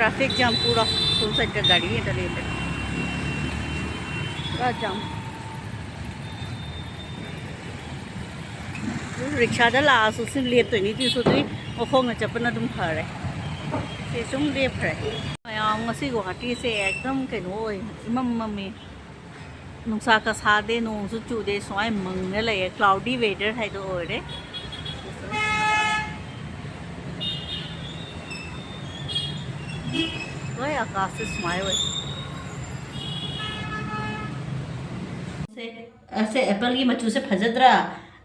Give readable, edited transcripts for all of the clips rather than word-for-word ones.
Traffic jam पूरा full side का गाड़ी है डले पूरा जाम रिक्शा दा लासु सिम लेप तो नहीं थी सोची वो खोंग चपन अदुम फरे से सुम लेप फरे मयाम ngasi Guwahati से एकदम कनो इमम मम्मी नुसा का सादे नोंसु चुदे सोय मंगने लगे क्लाउडी वेदर है तो ओरे वही आकाश से स्माइल से एप्पल की मचू से फजद्रा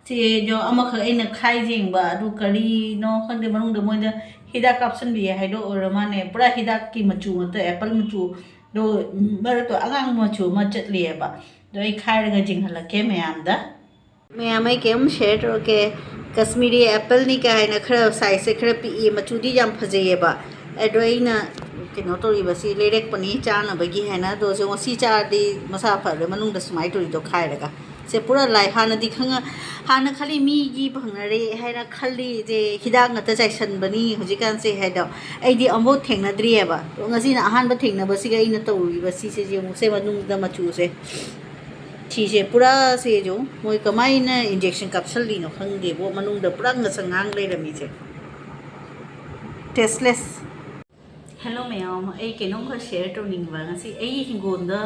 से जो अमख इन खाई जेंबा अदु करी नो खंदे मनुंग मोइद हिदाक ऑप्शन भी है दो और माने पूरा हिदाक की मचू मत एप्पल मचू दो बर तो अगांग मचू मचत लिएबा दो ई खाई रगा जिंग हलके मयाम दा मयाम आई केम शेयर तो के कश्मीरी एप्पल नी का है ना खरा साइज से खरा पी मचू दी जाम फजेबा एदो इना कनो तोरीबसी लेरेक पनी चानबगी है ना दो जो सी चारदी मसा फर मनुंग द स्माइल तोरी दो खाई रगा से पूरा लाई हानदी खंगा हाना खाली मी गी भंगरे है ना खाली जे हिदाक नत चाइसन बनी हुजिकान से है दो एदी अमो थेंगनद्री एबा तो ngasi na ahan ba थेंगनबसी गा इना तोरी बसी से जे मुसे मनुंग द मचू से ठी से पूरा से जो मोय कमाई ना इंजेक्शन कैप्सूल ली नो खंगे वो मनुंग द पूरा ngsangang ले रमी से टेस्टलेस हेलो मैम आई कनो खा share तौनिंगबा ngasi ai hingonda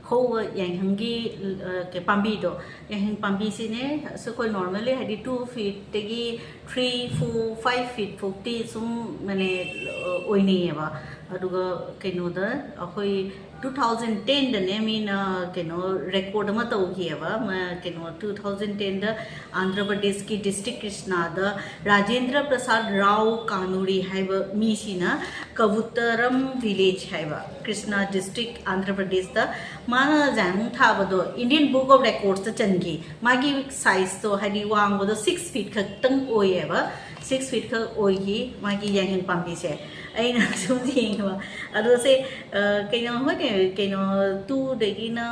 howa yanghanggi ke pambi do yanghang pambi sine so koi normally hadi 2 feet tegi 3 4 5 feet 40 sum mane oini eba aduga keno da akoi 2010 da ne min keno record ma taugi eba keno 2010 da Andhra Pradesh ki district Krishna da Rajendra Prasad Rao Kanuri haiba mi sina Kavutaram village haiba Krishna district Andhra Pradesh da mana jang thabado Indian Book of Records da changi magi size to hadi wang bodo 6 feet khaktang oyeba 6 feet ka oigi magi yanghang pambi se aina sum jingwa adu se kaino hote kaino 2 degi na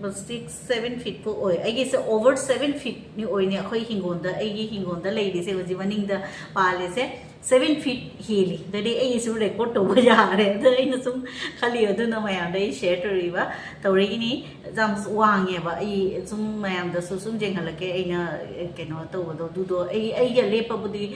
6 7 feet po oi ai se over 7 feet ni oi ne khoi hingonda ai gi hingonda leidi se hoji maning da pale se 7 feet hili dadi ai su record to ba ja re da ai na sum khali adu na mayam dai share to riba tawri ni jam wang ye ba ai sum mayam da su sum jeng halake ai na kaino to do du do ai ga le pa budi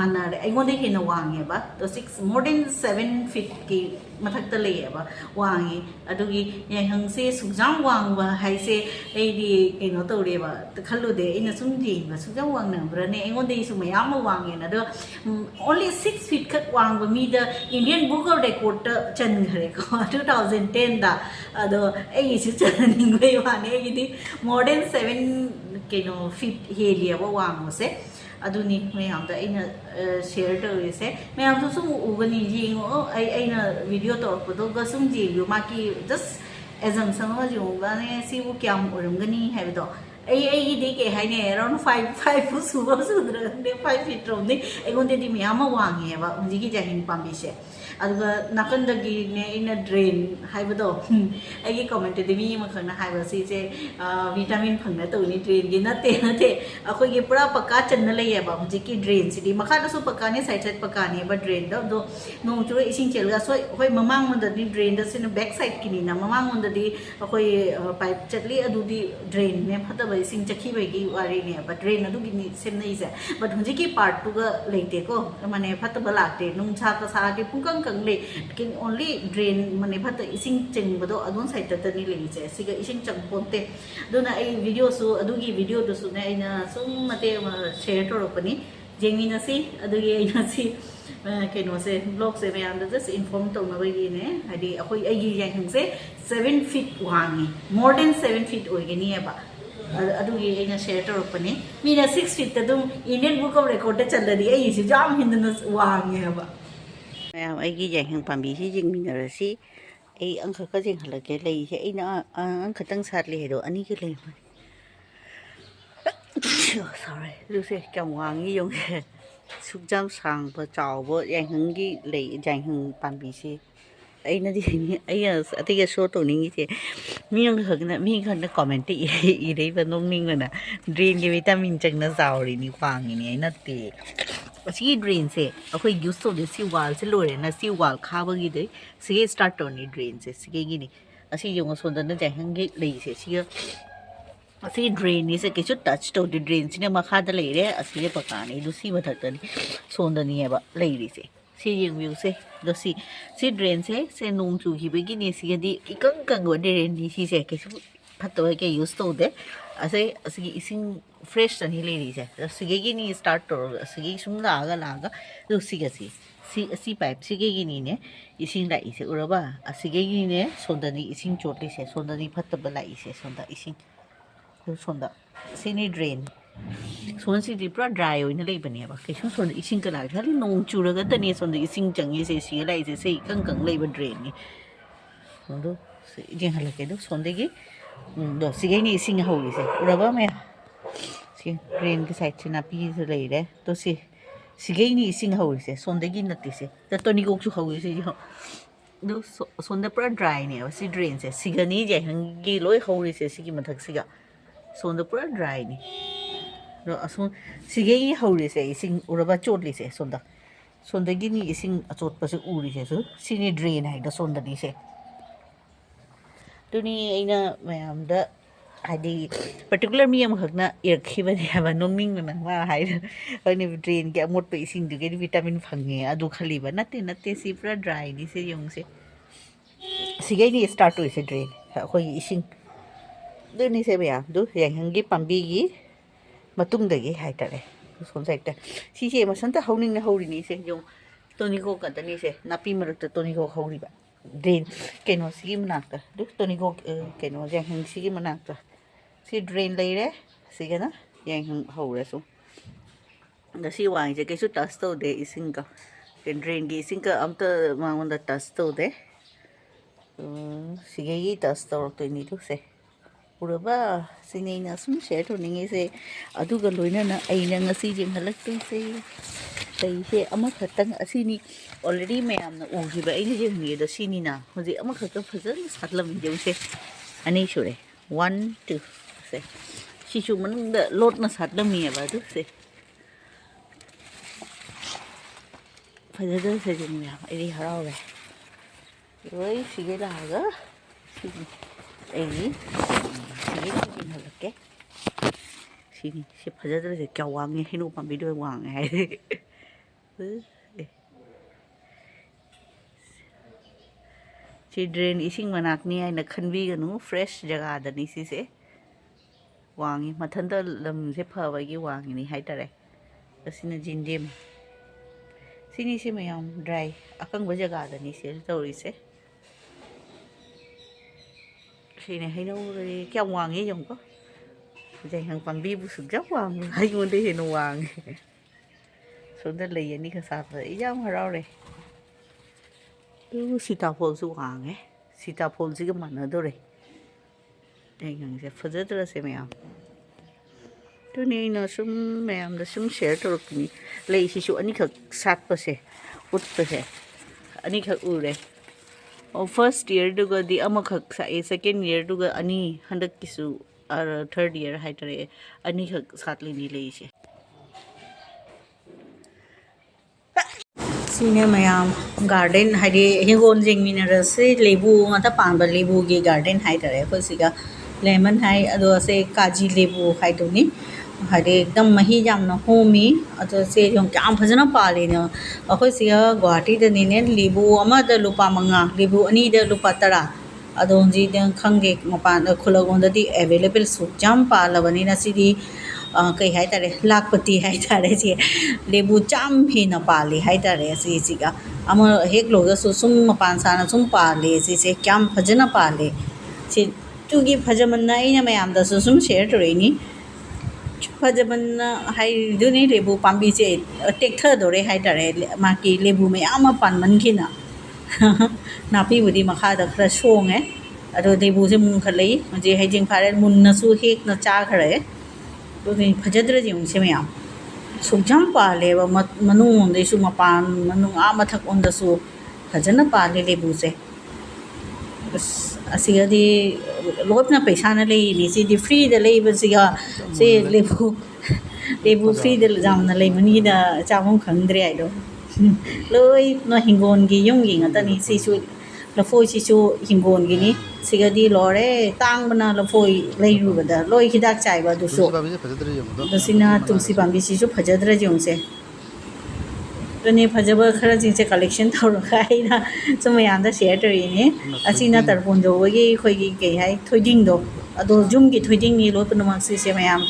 mana re ai ngonde hina wang ye ba to 6 more than 7 feet ki mathak ta le ba wang yi adu gi yang hang se su jam wang ba hai se ai di kaino to re ba khalu de ai na sum jing ba su jam wang na bra ne ai ngonde su mayam ma wang ye na do only 6 feet kat wang ba mi the Indian Book of Record chan ghare ko 2010 da ado ai su chan ning bai wa ne gi di more than 7 keno feet helia ba wang se aduni mayam da ina share to se mayam su sum ugani jing ai na video to ko do ga sum ji yu ma ki just assumption wa ju ba ne si bu kyam orum gani hai ba do ai di ke hai ne around 5 fu su ba su dra ne 5 feet rom ni ai gon de di mayam ma wang ye ba unji ki jahin pambi se aduga nakandagi ne ina drain hai ba do ai ki comment de mi ma khana hai ba si se vitamin phangna to ni drain gi na te akoi gi pura pakka chan na le ye ba unji ki drain si di makha da su pakka ne side side pakka ne ba drain do nong chu ising chel ga so hoi mamang mon da di drain da sin back side ki ni na mamang mon da di akoi pipe chatli adu di drain ne phata ba ising chakhi ba gi wari ne ba drain adu gi ni sem nei se but unji ki part tu ga leite ko mane phata ba lakte nung cha ka sa di pungkang le kin only drain mane phata ising cheng bado adon side ta ni le che siga ising chang ponte dona ai video su adugi video du su ne aina sum mate share to ropani yengminasi adugi aina si keno se blog se me and just inform to na bai ne hadi akoi ai gi yang se 7 feet wangi more than 7 feet oigeni ba adugi aina share to ropani mina 6 feet ta dum Indian Book of Record ta chaladi ai si jam hindna wangi ba ma'am आई जाइहं पाबी से जिंगमिनरसी आई अंख का जिंग हलके लई से आइना अंख तंग सातले हेदो अनि के लई सॉरी दुसे क्या वांगी यों सुजाम सांग ब चाव ब जाइहं की लई जाइहं पाबी से आइना दि आइया अति के शो तो निंगी से मी अंख खगना मी खन कमेंट इ रे ब नोंग निंग ना ड्रेन के विटामिन चंग ना जावरी नि वांगी नि आइना ते ꯑꯁꯤꯒꯤ ꯗ꯭ꯔꯦꯟꯁꯦ ꯑꯩꯈꯣꯏ ꯌꯨꯁ ꯇꯧꯗꯦ ꯁꯤ ꯋꯥꯜꯁꯦ ꯂꯣꯏꯔꯦꯅ ꯁꯤ ꯋꯥꯜ ꯈꯥꯕꯒꯤꯗꯩ ꯁꯤꯒꯤ ꯁ꯭ꯇꯥꯔꯠ ꯇꯧꯔꯅꯤ ꯗ꯭ꯔꯦꯟꯁꯦ ꯁꯤꯒꯤꯅꯤ ꯑꯁꯤ ꯌꯦꯡꯉꯣ ꯁꯣꯝꯗꯅ ꯖꯥꯏꯍꯪꯒꯤ ꯂꯩꯁꯦ ꯁꯤꯒ ꯑꯁꯤ ꯗ꯭ꯔꯦꯟꯅꯤꯁꯦ ꯀꯩꯁꯨ ꯇꯆ ꯇꯧꯗꯦ ꯗ꯭ꯔꯦꯟꯁꯤꯅ ꯃꯈꯥꯗ ꯂꯩꯔꯦ ꯑꯁꯤꯒꯤ ꯄꯀꯥꯅꯤ ꯑꯗꯨ ꯁꯤ ꯃꯊꯛꯇꯅꯤ ꯁꯣꯝꯗꯅꯤꯑꯕ ꯂꯩꯔꯤꯁꯦ ꯁꯤ ꯌꯦꯡꯕꯤꯌꯨꯁꯦ ꯑꯗꯣ ꯁꯤ ꯗ꯭ꯔꯦꯟꯁꯦ ꯁꯦ ꯅꯣꯡ ꯆꯨꯈꯤꯕꯒꯤꯅꯦ ꯁꯤꯒꯗꯤ ꯏꯀꯪ ꯀꯪꯕ ꯗ꯭ꯔꯦꯟꯅꯤ ꯁꯤꯁꯦ ꯀꯩꯁꯨ ꯐꯠꯇꯕ ꯀꯩ ꯌꯨꯁ ꯇꯧꯗꯦ ꯑꯁꯤꯒꯤ ꯏꯁꯤꯡ ꯐ꯭ꯔꯦꯁꯇꯅꯤ ꯂꯩꯔꯤꯁꯦ ꯁꯤꯒꯤꯅꯤ ꯁ꯭ꯇꯥꯔꯠ ꯇꯧꯔꯒ ꯑꯁꯤꯒꯤ ꯁꯨꯝ ꯂꯥꯛꯑꯒ ꯑꯗꯨ ꯁꯤꯒꯁꯤ ꯑꯁꯤ ꯄꯥꯏꯞ ꯁꯤꯒꯤꯅꯤꯅꯦ ꯏꯁꯤꯡ ꯂꯥꯛꯏꯁꯦ ꯎꯔꯕ ꯑꯁꯤꯒꯤꯅꯦ ꯁꯣꯝꯗꯅꯤ ꯏꯁꯤꯡ ꯆꯣꯠꯂꯤꯁꯦ ꯁꯣꯝꯗꯅꯤ ꯐꯠꯇꯕ ꯂꯥꯛꯏꯁꯦ ꯁꯣꯝꯗ ꯏꯁꯤꯡ ꯁꯣꯝꯗ ꯁꯤꯅꯤ ꯗ꯭ꯔꯦꯟ ꯁꯣꯝꯁꯤꯗꯤ ꯄꯨꯔꯥ ꯗ꯭ꯔꯥꯏ ꯑꯣꯏꯅ ꯂꯩꯕꯅꯦꯕ ꯀꯩꯁꯨ ꯁꯣꯝꯗ ꯏꯁꯤꯡ ꯀꯅꯥ ꯈꯔꯗꯤ ꯅꯣꯡ ꯆꯨꯔꯒꯇꯅꯦ ꯁꯣꯝꯗ ꯏꯁꯤꯡ ꯆꯪꯉꯤꯁꯦ ꯁꯤꯒ ꯂꯥꯛꯏꯁꯦ ꯁꯤ ꯏꯀꯪ ꯀꯪ ꯂꯩꯕ ꯗ꯭ꯔꯦꯟꯅꯤ ꯁꯣꯝꯗꯣ ꯌꯦꯡꯍꯜꯂꯛꯀꯦ ꯑꯗꯣ ꯁꯣꯝꯗꯒꯤ ꯁꯤꯒꯩꯅꯤ ꯏꯁꯤꯡ ꯍꯧꯔꯤꯁꯦ ꯎꯔꯕ ꯃꯌꯥꯝ ꯁꯤ ꯗ꯭ꯔꯦꯟꯒꯤ ꯁꯥꯏꯠꯁꯦ ꯅꯥꯄꯤꯁꯨ ꯂꯩꯔꯦ ꯇꯣ ꯁꯤꯒꯩꯅꯤ ꯏꯁꯤꯡ ꯍꯧꯔꯤꯁꯦ ꯁꯣꯝꯗꯒꯤ ꯅꯠꯇꯦꯁꯦ ꯇꯣꯅꯤꯀꯣꯛꯁꯨ ꯍꯧꯔꯤꯁꯦ ꯑꯗꯨ ꯁꯣꯝꯗ ꯄꯨꯔꯥ ꯗ꯭ꯔꯥꯏꯅꯦꯕ ꯁꯤ ꯗ꯭ꯔꯦꯟꯁꯦ ꯁꯤꯒꯅꯤ ꯌꯥꯏꯍꯪꯒꯤ ꯂꯣꯏ ꯍꯧꯔꯤꯁꯦ ꯁꯤꯒꯤ ꯃꯊꯛꯁꯤꯒ ꯁꯣꯝꯗ ꯄꯨꯔꯥ ꯗ꯭ꯔꯥꯏꯅꯤ ꯑꯗꯣ ꯑꯁꯣꯝ ꯁꯤꯒꯩ ꯍꯧꯔꯤꯁꯦ ꯏꯁꯤꯡ ꯎꯔꯕ ꯆꯣꯠꯂꯤꯁꯦ ꯁꯣꯝꯗꯒꯤꯅꯤ ꯏꯁꯤꯡ ꯑꯆꯣꯠꯄꯁꯦ ꯎꯔꯤꯁꯦ ꯁꯤꯅꯤ ꯗ꯭ꯔꯦꯟ ꯍꯥꯏꯗꯣ ꯁꯣꯝꯗꯅꯤꯁꯦ ꯑꯗꯨꯅꯤ ꯑꯩꯅ ꯃꯌꯥꯝꯗ ꯍꯥꯏꯗꯤ ꯄꯔꯇꯤꯀꯨꯂꯔ ꯃꯤ ꯑꯃꯈꯛꯅ ꯏꯔꯛꯈꯤꯕꯅꯦ ꯍꯥꯏꯕ ꯅꯣꯡꯅꯤꯡꯕꯅ ꯋꯥ ꯍꯥꯏꯗꯅ ꯑꯩꯈꯣꯏꯅ ꯗ꯭ꯔꯦꯟꯒꯤ ꯑꯃꯣꯠꯄ ꯏꯁꯤꯡꯗꯨꯒꯤ ꯚꯤꯇꯥꯃꯤꯟ ꯐꯪꯉꯦ ꯑꯗꯨ ꯈꯜꯂꯤꯕ ꯅꯠꯇꯦ ꯁꯤ ꯄꯨꯔꯥ ꯗ꯭ꯔꯥꯏꯅꯤ ꯁꯤ ꯌꯦꯡꯉꯨꯁꯦ ꯁꯤꯒꯩꯅꯤ ꯁ꯭ꯇꯥꯔꯠ ꯇꯧꯔꯤꯁꯦ ꯗ꯭ꯔꯦꯟ ꯑꯩꯈꯣꯏꯒꯤ ꯏꯁꯤꯡ ꯑꯗꯨꯅꯤꯁꯦ ꯃꯌꯥꯝ ꯑꯗꯨ ꯌꯥꯏꯉꯪꯒꯤ ꯄꯥꯝꯕꯤꯒꯤ ꯃꯇꯨꯡꯗꯒꯤ ꯍꯥꯏꯇꯥꯔꯦ ꯁꯣꯝ ꯁꯥꯏꯠꯇ ꯁꯤꯁꯦ ꯃꯁꯟꯇ ꯍꯧꯅꯤꯡꯅ ꯍꯧꯔꯤꯅꯤꯁꯦ ꯌꯦꯡꯉꯨ ꯇꯣꯅꯤꯀꯣꯛ ꯉꯥꯛꯇꯅꯤꯁꯦ ꯅꯥꯄꯤ ꯃꯔꯛꯇ ꯇꯣꯅꯤꯀꯣꯛ ꯍꯧꯔꯤꯕ ꯗ꯭ꯔꯦꯟ ꯀꯩꯅꯣꯁꯤꯒꯤ ꯃꯅꯥꯛꯇ ꯑꯗꯨ ꯇꯣꯅꯤꯀꯣꯛ ꯀꯩꯅꯣ ꯌꯥꯏꯉꯪꯁꯤꯒꯤ ꯃꯅꯥꯛꯇ ꯁꯤ ꯗ꯭ꯔꯦꯟ ꯂꯩꯔꯦ ꯁꯤꯒꯅ ꯌꯥꯏꯉꯪ ꯍꯧꯔꯁꯨ ꯑꯗ ꯁꯤ ꯋꯥꯡꯁꯦ ꯀꯩꯁꯨ ꯇꯆ ꯇꯧꯗꯦ ꯏꯁꯤꯡꯒ ꯗ꯭ꯔꯦꯟꯒꯤ ꯏꯁꯤꯡꯒ ꯑꯝꯇ ꯃꯉꯣꯟꯗ ꯇꯆ ꯇꯧꯗꯦ ꯁꯤꯒꯩꯒꯤ ꯇꯆ ꯇꯧꯔꯛꯇꯣꯏꯅꯤ ꯁꯦ ꯎꯔꯕ ꯁꯤꯅꯤ ꯑꯩꯅ ꯁꯨꯝ ꯁꯦꯌꯔ ꯇꯧꯅꯤꯡꯉꯤꯁꯦ ꯑꯗꯨꯒ ꯂꯣꯏꯅꯅ ꯑꯩꯅ ꯉꯁꯤ ꯌꯦꯡꯍꯜꯂꯛꯇꯣꯏꯁꯦ ꯂꯩꯁꯦ ꯑꯃꯈꯛꯇꯪ ꯑꯁꯤꯅꯤ ꯑꯣꯜꯔꯦꯗꯤ ꯃꯌꯥꯝꯅ ꯎꯈꯤꯕ ꯑꯩꯅ ꯌꯦꯡꯍꯟꯒꯦꯗꯣ ꯁꯤꯅꯤꯅ ꯍꯧꯖꯤꯛ ꯑꯃꯈꯛꯇꯪ ꯐꯖꯅ ꯁꯥꯠꯂꯝꯃꯤꯗꯧꯁꯦ ꯑꯅꯤ ꯁꯨꯔꯦ 1 2 ꯁꯦ ꯁꯤꯁꯨ ꯃꯅꯨꯡꯗ ꯂꯣꯠꯅ ꯁꯥꯠꯂꯝꯃꯤꯑꯕ ꯑꯗꯨ ꯁꯦ ꯐꯖꯗꯧꯁꯦ ꯃꯌꯥꯝ ꯑꯩꯗꯤ ꯍꯔꯥꯎꯔꯦ ꯂꯣꯏ ꯁꯤꯒꯩ ꯂꯥꯛꯑꯒ ꯁꯤꯅꯤ ꯑꯩꯒꯤ ꯁꯤꯒꯩ ꯌꯦꯡꯍꯜꯂꯛꯀꯦ ꯁꯤꯅꯤ ꯁꯤ ꯐꯖꯗ꯭ꯔꯁꯦ ꯀꯌꯥ ꯋꯥꯡꯉꯦ ꯍꯩꯅꯧ ꯄꯥꯝꯕꯤꯗꯣ ꯋꯥꯡꯉꯦ ꯍꯥꯏꯗꯤ ꯁꯤ ꯗ꯭ꯔꯦꯟ ꯏꯁꯤꯡ ꯃꯅꯥꯛꯅꯤ ꯍꯥꯏꯅ ꯈꯟꯕꯤꯒꯅꯨ ꯐ꯭ꯔꯦꯁ ꯖꯒꯥꯗꯅꯤ ꯁꯤꯁꯦ ꯋꯥꯡꯉꯤ ꯃꯊꯟꯇ ꯂꯝꯁꯦ ꯐꯕꯒꯤ ꯋꯥꯡꯉꯤꯅꯤ ꯍꯥꯏꯇꯥꯔꯦ ꯑꯁꯤꯅ ꯖꯤꯟꯗꯦꯝ ꯁꯤꯅꯤꯁꯦ ꯃꯌꯥꯝ ꯗ꯭ꯔꯥꯏ ꯑꯀꯪꯕ ꯖꯒꯥꯗꯅꯤ ꯁꯤ ꯇꯧꯔꯤꯁꯦ ꯁꯤꯅꯦ ꯍꯩꯅꯧꯗꯤ ꯀꯌꯥꯝ ꯋꯥꯡꯉꯦ ꯌꯦꯡꯉꯨꯀꯣ ꯌꯥꯏꯉꯪ ꯄꯥꯝꯕꯤꯕꯨ ꯁꯨꯛꯌꯥꯝ ꯋꯥꯡꯉꯦ ꯑꯩꯉꯣꯟꯗ ꯍꯦꯟꯅ ꯋꯥꯡꯉꯦ ꯁꯣꯝꯗ ꯂꯩ ꯑꯅꯤꯈꯛ ꯁꯥꯠꯄꯗ ꯑꯩ ꯌꯥꯝ ꯍꯔꯥꯎꯔꯦ ꯑꯗꯨ ꯁꯤꯇꯥꯐꯣꯜꯁꯨ ꯋꯥꯡꯉꯦ ꯁꯤꯇꯥꯐꯣꯜꯁꯤꯒ ꯃꯥꯟꯅꯗꯣꯔꯦ ꯌꯥꯏꯉꯪꯁꯦ ꯐꯖꯗ꯭ꯔꯁꯦ ꯃꯌꯥꯝ ꯑꯗꯨꯅꯤ ꯑꯩꯅ ꯁꯨꯝ ꯃꯌꯥꯝꯗ ꯁꯨꯝ ꯁꯦꯌꯔ ꯇꯧꯔꯛꯄꯅꯤ ꯂꯩꯁꯤꯁꯨ ꯑꯅꯤꯈꯛ ꯁꯥꯠꯄꯁꯦ ꯎꯠꯄꯁꯦ ꯑꯅꯤꯈꯛ ꯎꯔꯦ ꯐꯥꯔꯁꯠ ꯏꯌꯔꯗꯨꯒꯗꯤ ꯑꯃꯈꯛ ꯁꯥꯏꯑꯦ ꯁꯦꯀꯦꯟ ꯏꯌꯔꯗꯨꯒ ꯑꯅꯤ ꯍꯟꯗꯛꯀꯤꯁꯨ ꯊꯔꯠ ꯏꯌꯔ ꯍꯥꯏꯇꯥꯔꯦ ꯑꯅꯤꯈꯛ ꯁꯥꯠꯂꯤꯅꯤ ꯂꯩꯁꯦ ꯁꯤꯅꯦ ꯃꯌꯥꯝ ꯒꯥꯔꯗꯦꯟ ꯍꯥꯏꯗꯤ ꯍꯤꯡꯒꯣꯜ ꯌꯦꯡꯃꯤꯟꯅꯔꯁꯤ ꯂꯩꯕꯨ ꯉꯥꯛꯇ ꯄꯥꯟꯕ ꯂꯩꯕꯨꯒꯤ ꯒꯥꯔꯗꯦꯟ ꯍꯥꯏꯇꯥꯔꯦ ꯑꯩꯈꯣꯏ ꯁꯤꯒ ꯂꯦꯃꯟ ꯍꯥꯏ ꯑꯗꯣ ꯁꯦ ꯀꯥꯖꯤ ꯂꯩꯕꯨ ꯍꯥꯏꯗꯨꯅꯤ ꯍꯥꯏꯗꯤ ꯑꯦꯛꯗꯝ ꯃꯍꯤ ꯌꯥꯝꯅ ꯍꯣꯝꯃꯤ ꯑꯗꯣ ꯁꯦ ꯀꯌꯥꯝ ꯐꯖꯅ ꯄꯥꯜꯂꯤꯅꯣ ꯑꯩꯈꯣꯏ ꯁꯤꯒ ꯒꯨꯋꯥꯍꯥꯇꯤꯗꯅꯤꯅꯦ ꯂꯩꯕꯨ ꯑꯃꯗ ꯂꯨꯄꯥ 5 ꯂꯩꯕꯨ ꯑꯅꯤꯗ ꯂꯨꯄꯥ 10 ꯑꯗꯣ ꯍꯧꯖꯤꯛ ꯈꯪꯗꯦ ꯃꯄꯥꯟꯗ ꯈꯨꯜꯂꯛꯂꯣꯝꯗꯗꯤ ꯑꯦꯚꯦꯂꯦꯕꯜ ꯁꯨꯛ ꯌꯥꯝ ꯄꯥꯜꯂꯕꯅꯤꯅ ꯁꯤꯗꯤ ꯀꯩ ꯍꯥꯏꯇꯥꯔꯦ ꯂꯥꯛꯄꯇꯤ ꯍꯥꯏꯇꯥꯔꯦ ꯁꯤ ꯂꯩꯕꯨ ꯆꯥꯝ ꯍꯦꯟꯅ ꯄꯥꯜꯂꯤ ꯍꯥꯏꯇꯥꯔꯦ ꯁꯤꯁꯤꯒ ꯑꯃ ꯍꯦꯛꯂꯨꯔꯒꯁꯨ ꯁꯨꯝ ꯃꯄꯥꯟ ꯁꯥꯅ ꯁꯨꯝ ꯄꯥꯜꯂꯤ ꯁꯤꯁꯦ ꯀꯌꯥꯝ ꯐꯖꯅ ꯄꯥꯜꯂꯤ ꯁꯤ ꯇꯨꯒꯤ ꯐꯖꯃꯟꯅ ꯑꯩꯅ ꯃꯌꯥꯝꯗꯁꯨ ꯁꯨꯝ ꯁꯦꯌꯔ ꯇꯧꯔꯛꯏꯅꯤ ꯐꯖꯃꯟꯅ ꯍꯥꯏꯗꯨꯅꯤ ꯂꯩꯕꯨ ꯄꯥꯝꯕꯤꯁꯦ ꯇꯦꯛꯊꯗꯣꯔꯦ ꯍꯥꯏꯇꯥꯔꯦ ꯃꯥꯒꯤ ꯂꯩꯕꯨ ꯃꯌꯥꯝ ꯑꯃ ꯄꯥꯟꯃꯟꯈꯤꯅ ꯅꯥꯄꯤꯕꯨꯗꯤ ꯃꯈꯥꯗ ꯈꯔ ꯁꯣꯡꯉꯦ ꯑꯗꯣ ꯂꯩꯕꯨꯁꯦ ꯃꯨꯟꯈꯠꯂꯛꯏ ꯍꯧꯖꯤꯛ ꯍꯩꯖꯤꯡ ꯐꯥꯔꯦ ꯃꯨꯟꯅꯁꯨ ꯍꯦꯛꯅ ꯆꯥꯈ꯭ꯔꯦ ꯑꯗꯨꯅꯤ ꯐꯖꯗ꯭ꯔ ꯌꯦꯡꯉꯨꯁꯦ ꯃꯌꯥꯝ ꯁꯨꯛ ꯌꯥꯝ ꯄꯥꯜꯂꯦꯕ ꯃꯅꯨꯡꯂꯣꯝꯗꯩꯁꯨ ꯃꯄꯥꯟ ꯃꯅꯨꯡ ꯃꯊꯛ ꯂꯣꯝꯗꯁꯨ ꯐꯖꯅ ꯄꯥꯜꯂꯦ ꯂꯩꯕꯨꯁꯦ ꯑꯁ ꯑꯁꯤꯒꯗꯤ ꯂꯣꯠꯅ ꯄꯩꯁꯥꯅ ꯂꯩꯔꯤꯅꯤ ꯁꯤꯗꯤ ꯐ꯭ꯔꯤꯗ ꯂꯩꯕꯁꯤꯒ ꯁꯤ ꯂꯩꯕꯨ Lebu free the jamna le mani da chamon khangdre ai do loi no hingon gi yum gi ngata ni si chu la foi si chu hingon gi ni sigadi lore tang bana la foi lei ru ba da loi hidak chai ba du so do sina tulsi pambi si chu phajadra jong se rani phajaba khara jing se collection thor khai na chumaya da share tari ni asina tarpon jo gi khoi gi ke hai thoiding do ado jum gi thoiding ni lo pun mak si se mayam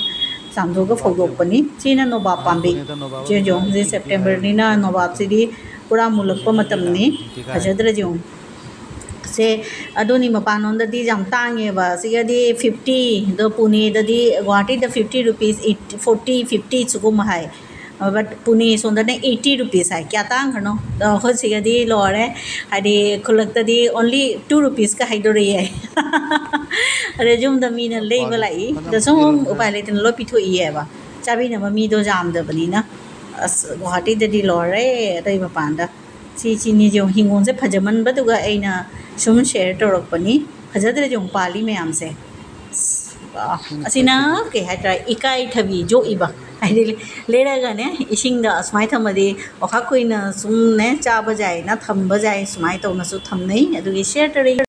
samdoga fogdokpani china nobap pambi je jong je September ni na nobap sidi pura mulakpa matamni phajadra jong se adoni mapanon da di jam tange ba sigadi 50 do Pune da di Guwahati da 50 rupees 40 50 chugum hai but Pune so da 80 rupees hai kya tang khano da ho sigadi lore hadi khulak da di only 2 rupees ka haidori hai Rejum the mean and label like the song pilot and lopito eva. Chabina mamido jam the banina as Guwahati the Dilore, Riva Panda. See Chinijum Hingon the Pajaman Batuga Aina Shum share to Rokpani, Pajadra Jung Pali Mayam say. Asina, okay, I try Ikai Tavi, Jo Iba. I did later gane, ishing the Smaitamadi, or Hakuina, Sumne, Chabajai, not Hambajai, Smite on a sutamne, and we share